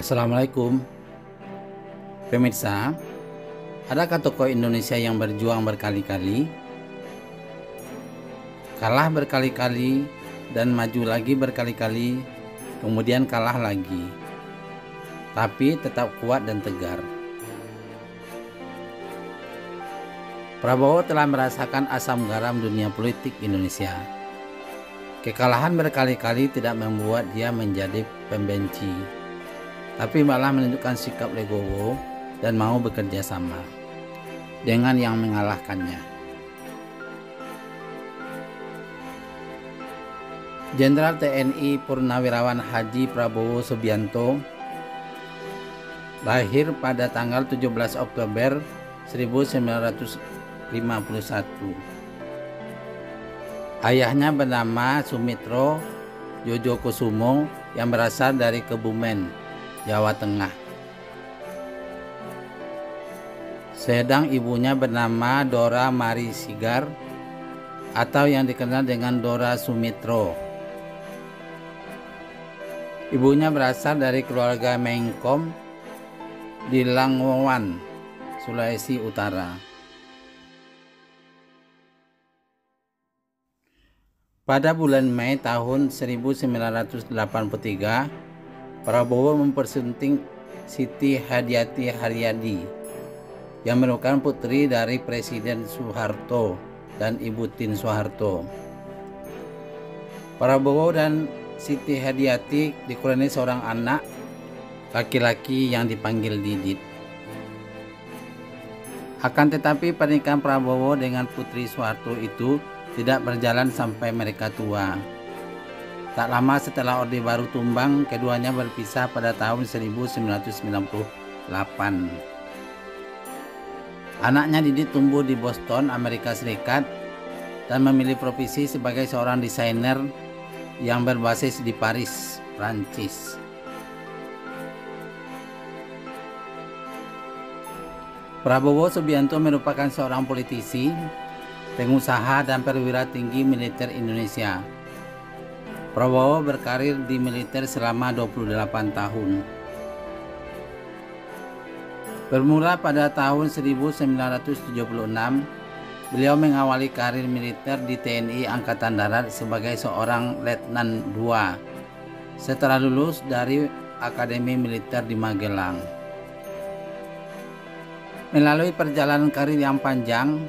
Assalamualaikum pemirsa. Adakah tokoh Indonesia yang berjuang berkali-kali, kalah berkali-kali, dan maju lagi berkali-kali, kemudian kalah lagi, tapi tetap kuat dan tegar? Prabowo telah merasakan asam garam dunia politik Indonesia. Kekalahan berkali-kali tidak membuat dia menjadi pembenci, tapi malah menunjukkan sikap legowo dan mau bekerja sama dengan yang mengalahkannya. Jenderal TNI Purnawirawan Haji Prabowo Subianto lahir pada tanggal 17 Oktober 1951. Ayahnya bernama Sumitro Jojokusumo yang berasal dari Kebumen, Jawa Tengah. Sedang ibunya bernama Dora Mari Sigar atau yang dikenal dengan Dora Sumitro. Ibunya berasal dari keluarga Mengkom di Langwoan, Sulawesi Utara. Pada bulan Mei tahun 1983, Prabowo mempersunting Siti Hadiati Haryadi yang merupakan putri dari Presiden Soeharto dan Ibu Tien Soeharto. Prabowo dan Siti Hadiati dikurniai seorang anak laki-laki yang dipanggil Didit. Akan tetapi pernikahan Prabowo dengan Putri Soeharto itu tidak berjalan sampai mereka tua. Tak lama setelah Orde Baru tumbang, keduanya berpisah pada tahun 1998. Anaknya Didit tumbuh di Boston, Amerika Serikat, dan memilih profesi sebagai seorang desainer yang berbasis di Paris, Prancis. Prabowo Subianto merupakan seorang politisi, pengusaha, dan perwira tinggi militer Indonesia. Prabowo berkarir di militer selama 28 tahun. Bermula pada tahun 1976, beliau mengawali karir militer di TNI Angkatan Darat sebagai seorang Letnan II setelah lulus dari Akademi Militer di Magelang. Melalui perjalanan karir yang panjang,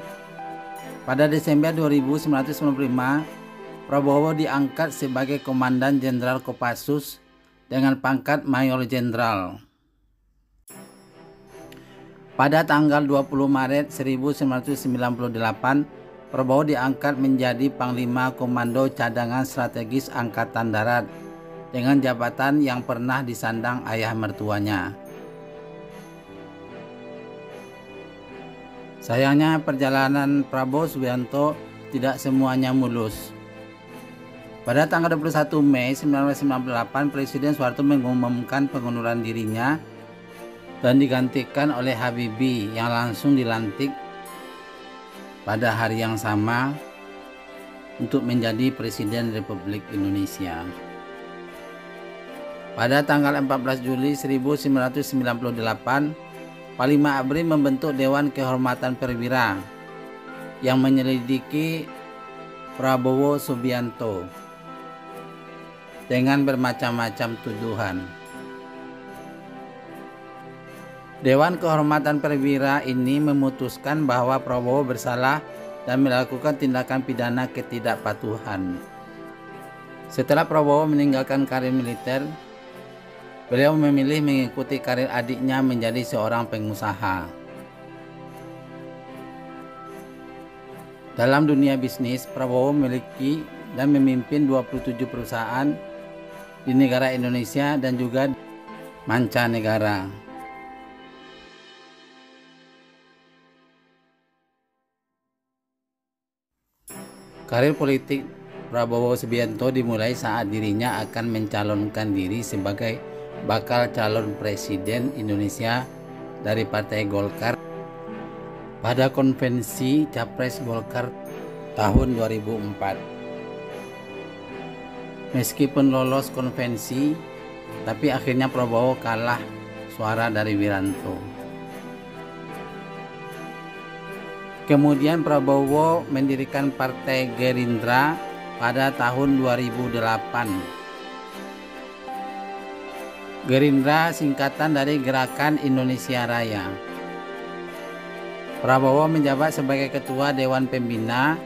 pada Desember 1995, Prabowo diangkat sebagai Komandan Jenderal Kopassus dengan pangkat Mayor Jenderal. Pada tanggal 20 Maret 1998, Prabowo diangkat menjadi Panglima Komando Cadangan Strategis Angkatan Darat dengan jabatan yang pernah disandang ayah mertuanya. Sayangnya perjalanan Prabowo Subianto tidak semuanya mulus. Pada tanggal 21 Mei 1998, Presiden Soeharto mengumumkan pengunduran dirinya dan digantikan oleh Habibie yang langsung dilantik pada hari yang sama untuk menjadi Presiden Republik Indonesia. Pada tanggal 14 Juli 1998, Panglima ABRI membentuk Dewan Kehormatan Perwira yang menyelidiki Prabowo Subianto dengan bermacam-macam tuduhan. Dewan Kehormatan Perwira ini memutuskan bahwa Prabowo bersalah dan melakukan tindakan pidana ketidakpatuhan. Setelah Prabowo meninggalkan karir militer, beliau memilih mengikuti karir adiknya menjadi seorang pengusaha. Dalam dunia bisnis, Prabowo memiliki dan memimpin 27 perusahaan di negara Indonesia dan juga mancanegara. Karir politik Prabowo Subianto dimulai saat dirinya akan mencalonkan diri sebagai bakal calon presiden Indonesia dari Partai Golkar pada konvensi Capres Golkar tahun 2004. Meskipun lolos konvensi, tapi akhirnya Prabowo kalah suara dari Wiranto. Kemudian Prabowo mendirikan Partai Gerindra pada tahun 2008. Gerindra singkatan dari Gerakan Indonesia Raya. Prabowo menjabat sebagai Ketua Dewan Pembina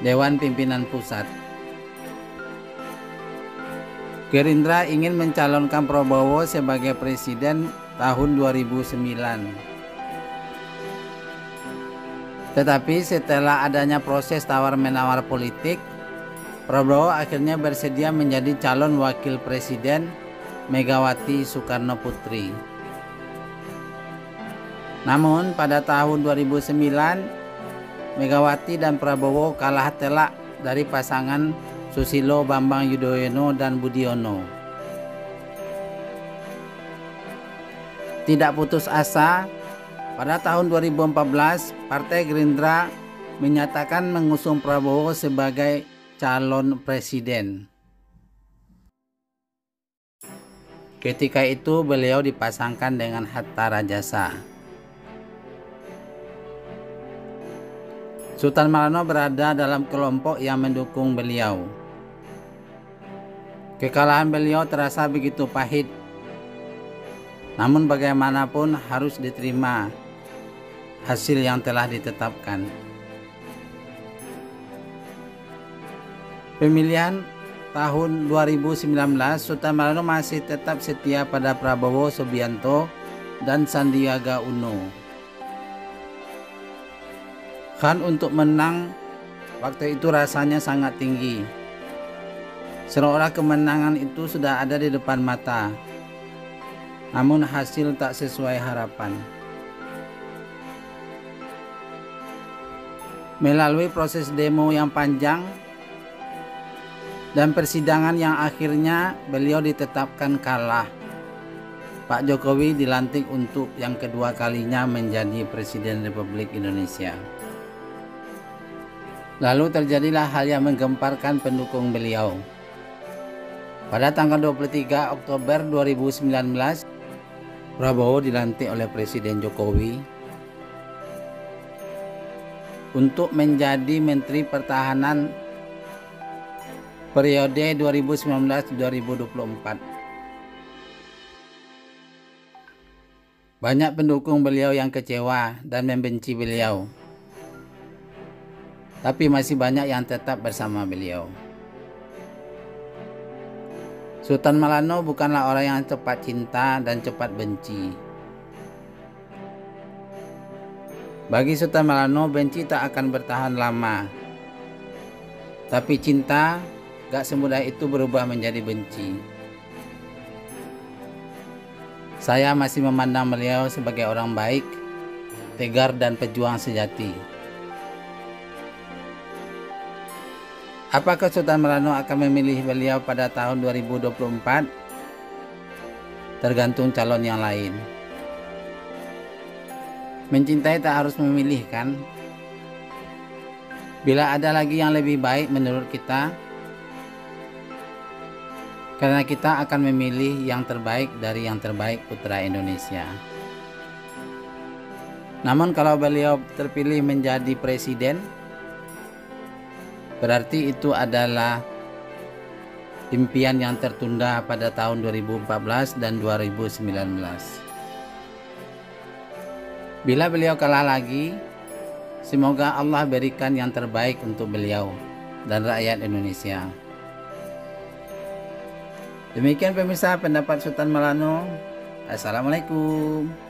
Dewan Pimpinan Pusat. Gerindra ingin mencalonkan Prabowo sebagai presiden tahun 2009. Tetapi setelah adanya proses tawar-menawar politik, Prabowo akhirnya bersedia menjadi calon wakil presiden Megawati Soekarno Putri. Namun pada tahun 2009, Megawati dan Prabowo kalah telak dari pasangan Susilo Bambang Yudhoyono dan Budiono. Tidak putus asa, pada tahun 2014, Partai Gerindra menyatakan mengusung Prabowo sebagai calon presiden. Ketika itu beliau dipasangkan dengan Hatta Rajasa. Sultan Malarano berada dalam kelompok yang mendukung beliau. Kekalahan beliau terasa begitu pahit. Namun bagaimanapun harus diterima hasil yang telah ditetapkan. Pemilihan tahun 2019, Sultan Malarano masih tetap setia pada Prabowo Subianto dan Sandiaga Uno. Kan untuk menang waktu itu rasanya sangat tinggi. Seolah kemenangan itu sudah ada di depan mata. Namun hasil tak sesuai harapan. Melalui proses demo yang panjang dan persidangan yang akhirnya beliau ditetapkan kalah, Pak Jokowi dilantik untuk yang kedua kalinya menjadi Presiden Republik Indonesia. Lalu terjadilah hal yang menggemparkan pendukung beliau. Pada tanggal 23 Oktober 2019, Prabowo dilantik oleh Presiden Jokowi untuk menjadi Menteri Pertahanan periode 2019-2024. Banyak pendukung beliau yang kecewa dan membenci beliau, tapi masih banyak yang tetap bersama beliau. Sultan Malarano bukanlah orang yang cepat cinta dan cepat benci. Bagi Sultan Malarano, benci tak akan bertahan lama. Tapi cinta gak semudah itu berubah menjadi benci. Saya masih memandang beliau sebagai orang baik, tegar dan pejuang sejati. Apakah Sultan Malarano akan memilih beliau pada tahun 2024? Tergantung calon yang lain. Mencintai tak harus memilih, kan? Bila ada lagi yang lebih baik menurut kita, karena kita akan memilih yang terbaik dari yang terbaik putra Indonesia. Namun kalau beliau terpilih menjadi presiden, berarti itu adalah impian yang tertunda pada tahun 2014 dan 2019. Bila beliau kalah lagi, semoga Allah berikan yang terbaik untuk beliau dan rakyat Indonesia. Demikian pemirsa pendapat Sultan Malarano. Assalamualaikum.